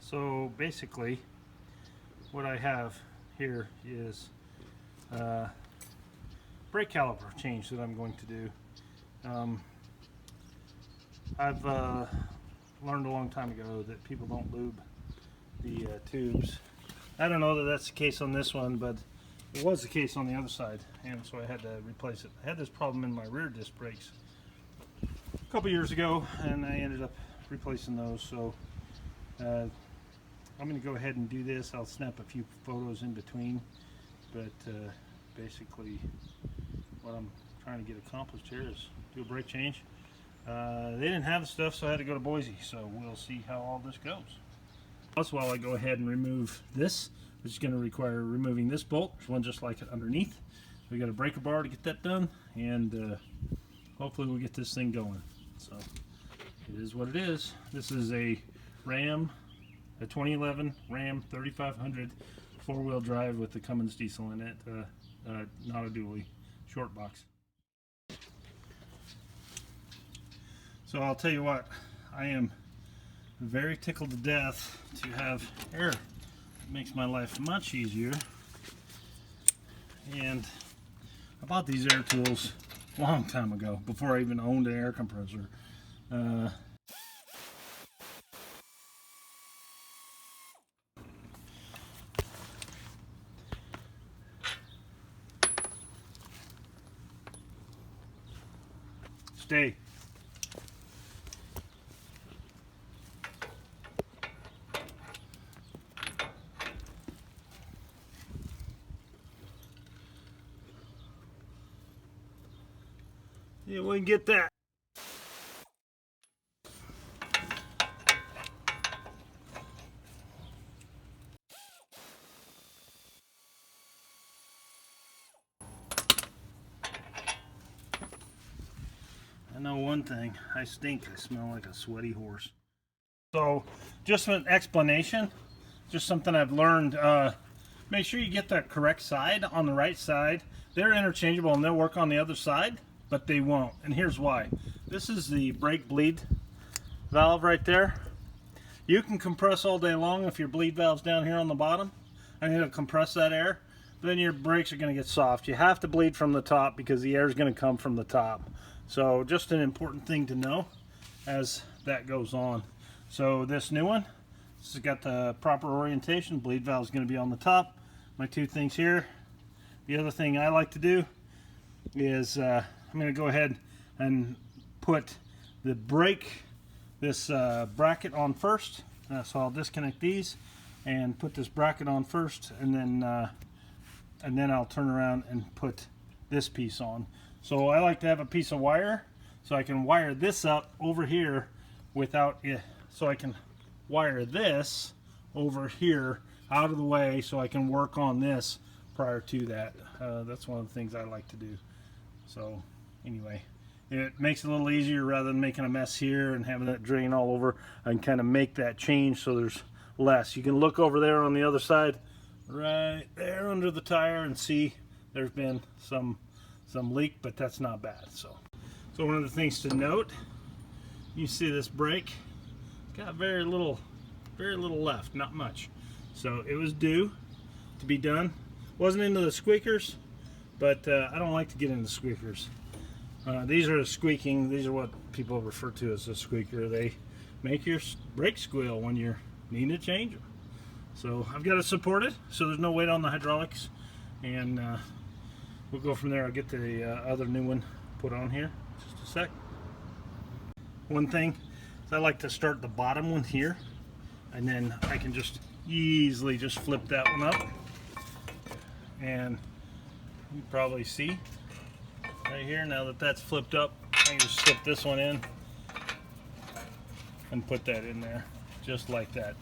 So basically what I have here is brake caliper change that I'm going to do. I've learned a long time ago that people don't lube the tubes. I don't know that that's the case on this one, but it was the case on the other side, and so I had to replace it. I had this problem in my rear disc brakes a couple years ago, and I ended up replacing those. So I'm going to go ahead and do this. I'll snap a few photos in between, but basically what I'm trying to get accomplished here is do a brake change. They didn't have the stuff, so I had to go to Boise, so we'll see how all this goes. Also, while I go ahead and remove this, which is going to require removing this bolt. There's one just like it underneath. We got a breaker bar to get that done, and hopefully we'll get this thing going. So it is what it is. This is a 2011 Ram 3500 four-wheel drive with the Cummins diesel in it, not a dually, short box. So I'll tell you what, I am very tickled to death to have air. It makes my life much easier. And I bought these air tools a long time ago, before I even owned an air compressor. Stay. Yeah, we can get that. I know one thing, I stink. I smell like a sweaty horse. So, just an explanation, just something I've learned. Make sure you get the correct side on the right side. They're interchangeable and they'll work on the other side, but they won't. And here's why. This is the brake bleed valve right there. You can compress all day long if your bleed valve's down here on the bottom, and it'll compress that air. But then your brakes are going to get soft. You have to bleed from the top because the air is going to come from the top. So just an important thing to know as that goes on. So this new one, this has got the proper orientation. Bleed valve is going to be on the top. My two things here. The other thing I like to do is I'm going to go ahead and put the brake, this bracket on first. So I'll disconnect these and put this bracket on first, and then I'll turn around and put this piece on. So I like to have a piece of wire so I can wire this up over here without it. So I can wire this over here out of the way so I can work on this prior to that. That's one of the things I like to do. So anyway, it makes it a little easier rather than making a mess here and having that drain all over. I can kind of make that change so there's less. You can look over there on the other side, right there under the tire, and see there's been some leak, but that's not bad. So one of the things to note, you see this brake, it's got very little left, not much. So it was due to be done. Wasn't into the squeakers, but I don't like to get into squeakers. These are squeaking. These are what people refer to as a squeaker. They make your brake squeal when you're needing to change them. So I've got to support it so there's no weight on the hydraulics, and we'll go from there. I'll get the other new one put on here. Just a sec. One thing is I like to start the bottom one here, and then I can just easily just flip that one up, and you probably see right here now that that's flipped up. I can just slip this one in and put that in there. just like that.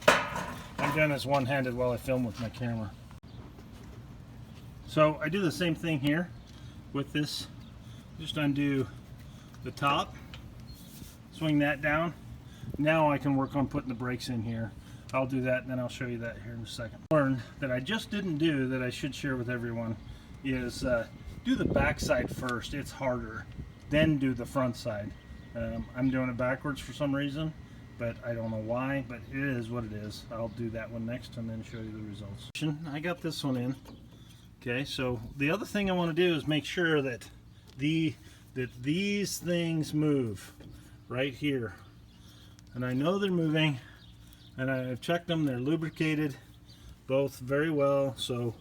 I'm doing this one-handed while I film with my camera. So I do the same thing here with this. Just undo the top, swing that down. Now I can work on putting the brakes in here. I'll do that and then I'll show you that here in a second. Learn that I just didn't do that I should share with everyone is do the back side first. It's harder. Then do the front side. I'm doing it backwards for some reason, but I don't know why, but it is what it is. I'll do that one next and then show you the results. I got this one in. Okay, so the other thing I want to do is make sure that these things move right here. And I know they're moving, and I've checked them. They're lubricated both very well, so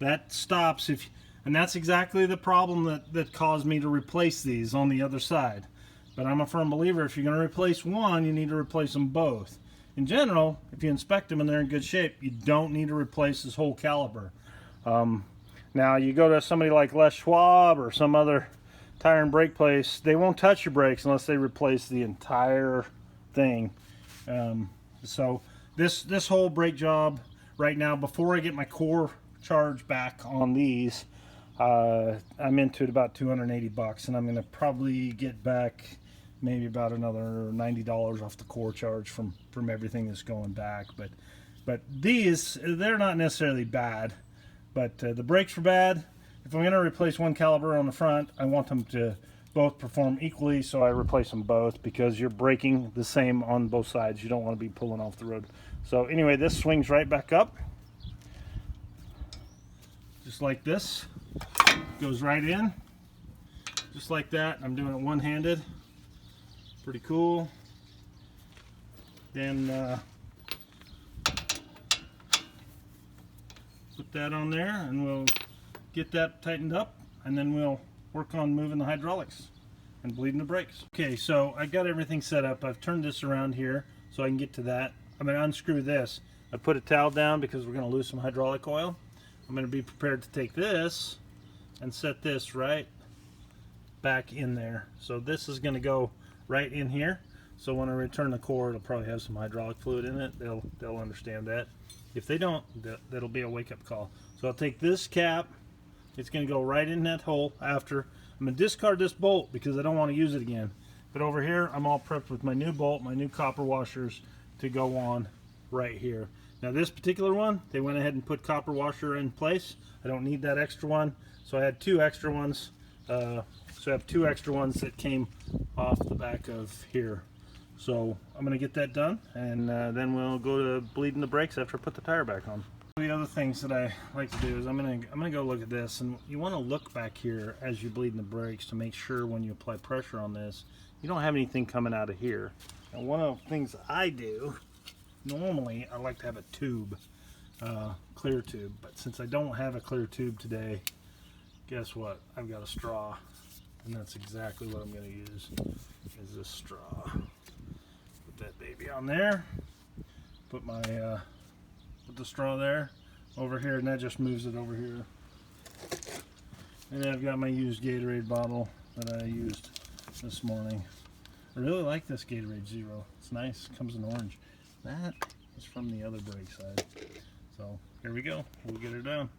that stops if, and that's exactly the problem that caused me to replace these on the other side. But I'm a firm believer, if you're going to replace one, you need to replace them both. In general, if you inspect them and they're in good shape, you don't need to replace this whole caliper. Now you go to somebody like Les Schwab or some other tire and brake place, they won't touch your brakes unless they replace the entire thing. So this whole brake job right now, before I get my core charge back on these, I'm into it about 280 bucks, and I'm going to probably get back maybe about another $90 off the core charge from everything that's going back. But these, they're not necessarily bad, but the brakes were bad. If I'm going to replace one caliper on the front, I want them to both perform equally, so I replace them both, because you're braking the same on both sides. You don't want to be pulling off the road. So anyway, this swings right back up, just like this. Goes right in, just like that. I'm doing it one-handed. Pretty cool. Then put that on there, and we'll get that tightened up, and then we'll work on moving the hydraulics and bleeding the brakes. Okay, so I got everything set up. I've turned this around here so I can get to that. I'm going to unscrew this. I put a towel down because we're going to lose some hydraulic oil. I'm going to be prepared to take this and set this right back in there. So this is going to go right in here. So when I return the core, it'll probably have some hydraulic fluid in it. They'll understand that. If they don't, that'll be a wake-up call. So I'll take this cap. It's going to go right in that hole after. I'm going to discard this bolt because I don't want to use it again. But over here, I'm all prepped with my new bolt, my new copper washers to go on right here. Now this particular one, they went ahead and put copper washer in place. I don't need that extra one, so I had two extra ones. So I have two extra ones that came off the back of here. So I'm going to get that done, and then we'll go to bleeding the brakes after I put the tire back on. The other things that I like to do is I'm gonna go look at this, and you want to look back here as you're bleeding the brakes to make sure when you apply pressure on this, you don't have anything coming out of here. And one of the things I do, normally I like to have a tube, clear tube, but since I don't have a clear tube today, guess what? I've got a straw, and that's exactly what I'm going to use, is this straw. Put that baby on there, put my put the straw there, over here, and that just moves it over here. And then I've got my used Gatorade bottle that I used this morning. I really like this Gatorade Zero. It's nice, it comes in orange. That is from the other brake side. So here we go, we'll get her done.